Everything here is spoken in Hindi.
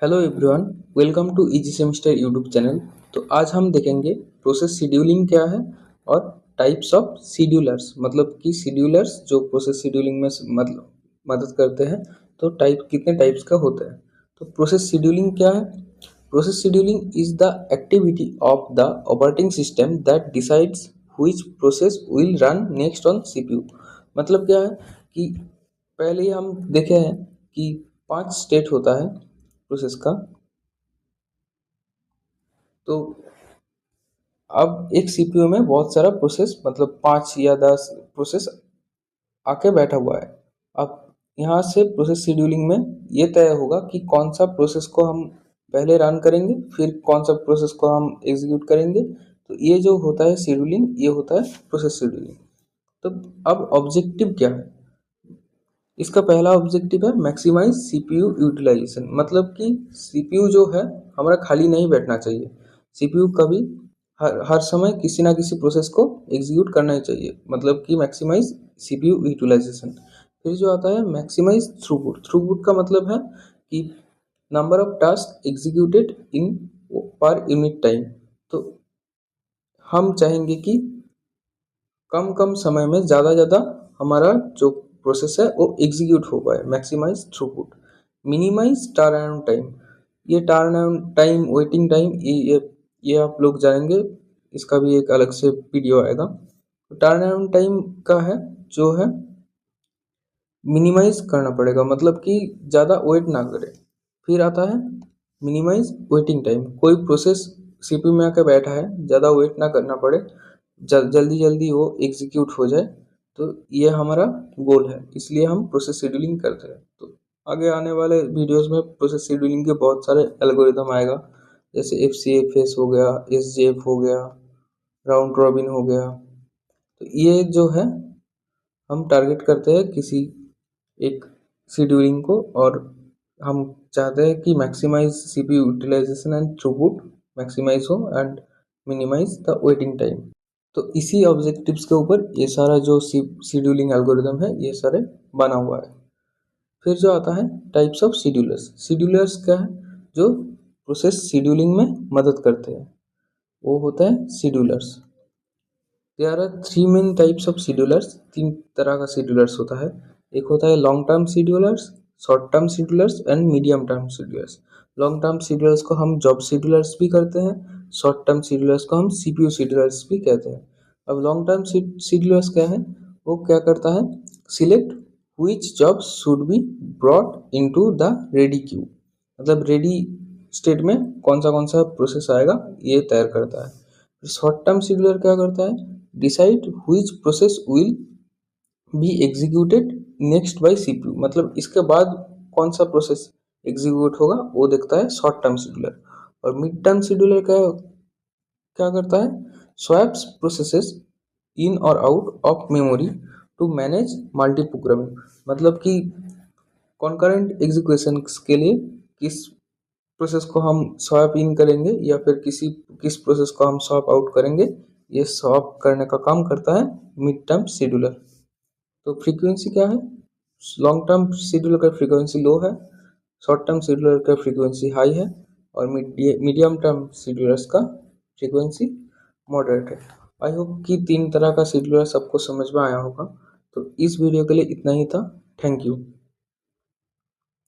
Hello everyone, welcome to easy semester YouTube channel. तो आज हम देखेंगे प्रोसेस शेड्यूलिंग क्या है और टाइप्स ऑफ शेड्यूलर्स, मतलब कि शेड्यूलर्स जो प्रोसेस शेड्यूलिंग में मतलब मदद करते हैं। तो कितने टाइप्स का होता है। तो प्रोसेस शेड्यूलिंग क्या है? Process scheduling is the activity of the operating system that decides which process will run next on CPU. मतलब क्या है कि पहले ही हम देखे हैं कि 5 स्टेट होता है प्रोसेस का। तो अब एक सीपीयू में बहुत सारा प्रोसेस, मतलब 5 या 10 प्रोसेस आके बैठा हुआ है। अब यहाँ से प्रोसेस शेड्यूलिंग में ये तय होगा कि कौन सा प्रोसेस को हम पहले रन करेंगे, फिर कौन सा प्रोसेस को हम एग्जीक्यूट करेंगे। तो ये जो होता है शेड्यूलिंग, ये होता है प्रोसेस शेड्यूलिंग। तो अब ऑब्जेक्टिव क्या है? इसका पहला ऑब्जेक्टिव है मैक्सिमाइज सीपीयू यूटिलाइजेशन। मतलब कि सीपीयू जो है हमारा खाली नहीं बैठना चाहिए। सीपीयू कभी हर समय किसी ना किसी प्रोसेस को एग्जीक्यूट करना ही चाहिए, मतलब कि मैक्सिमाइज सीपीयू यूटिलाइजेशन। फिर जो आता है मैक्सिमाइज थ्रूपुट। थ्रूपुट का मतलब है कि number of task executed in per unit time. तो हम चाहेंगे कि कम कम समय में ज़्यादा हमारा जो प्रोसेस है वो एग्जीक्यूट हो पाए। Maximise throughput. Minimise turn around time. ये turn around time, waiting time, ये आप लोग जानेंगे। इसका भी एक अलग से वीडियो आएगा। टर्न अराउंड टाइम का है जो है मिनिमाइज करना पड़ेगा, मतलब कि ज़्यादा वेट ना करे। फिर आता है मिनिमाइज वेटिंग टाइम। कोई प्रोसेस सीपीयू में आके बैठा है, ज़्यादा वेट ना करना पड़े, जल्दी जल्दी वो एग्जीक्यूट हो जाए। तो ये हमारा गोल है, इसलिए हम प्रोसेस शेड्यूलिंग करते हैं। तो आगे आने वाले वीडियोस में प्रोसेस शेड्यूलिंग के बहुत सारे एल्गोरिदम आएगा, जैसे FCFS हो गया, SJF हो गया, राउंड रॉबिन हो गया। तो ये जो है हम टारगेट करते हैं किसी एक शेड्यूलिंग को, और हम चाहते हैं कि maximise CPU utilisation and throughput maximise हो and minimise the waiting time. तो इसी ऑब्जेक्टिव्स के ऊपर ये सारा जो शेड्यूलिंग एल्गोरिदम है ये सारे बना हुआ है। फिर जो आता है टाइप्स ऑफ शेड्यूलर्स। शेड्यूलर्स क्या है? जो प्रोसेस शेड्यूलिंग में मदद करते हैं, वो होता है schedulers. There are 3 main types of schedulers. 3 तरह का शेड्यूलर्स होता है। एक होता है long term schedulers, short term schedulers and medium term schedulers. Long term schedulers को हम जॉब शेड्यूलर्स भी करते हैं, शॉर्ट टर्म शेड्यूलर्स को हम सीपीयू शेड्यूलर्स भी कहते हैं। अब लॉन्ग टर्म शेड्यूलर्स क्या है? वो क्या करता है? Select which job should be brought into the ready queue. मतलब रेडी स्टेट में कौन सा प्रोसेस आएगा, ये तय करता है। शॉर्ट टर्म शेड्यूलर क्या करता है? Decide which process will be executed next bye CPU. मतलब इसके बाद कौन सा प्रोसेस एग्जीक्यूट होगा वो देखता है शॉर्ट टर्म शेड्यूलर। और मिड टर्म शेड्यूलर क्या क्या करता है? स्वैप्स प्रोसेसेस इन और out of memory to manage multi programming. मतलब कि कॉन्करेंट एग्जीक्यूशन के लिए किस प्रोसेस को हम स्वैप इन करेंगे या फिर किस प्रोसेस को हम स्वैप आउट करेंगे, ये स्वैप करने का काम करता है मिड टर्म शेड्यूलर। तो फ्रीक्वेंसी क्या है? लॉन्ग टर्म शेड्यूलर का फ्रीक्वेंसी लो है, शॉर्ट टर्म शेड्यूलर का फ्रीक्वेंसी हाई है, और मीडियम टर्म शेड्यूलर्स का फ्रीक्वेंसी मॉडरेट है। आई होप कि 3 तरह का शेड्यूलर सबको समझ में आया होगा। तो इस वीडियो के लिए इतना ही था। Thank you.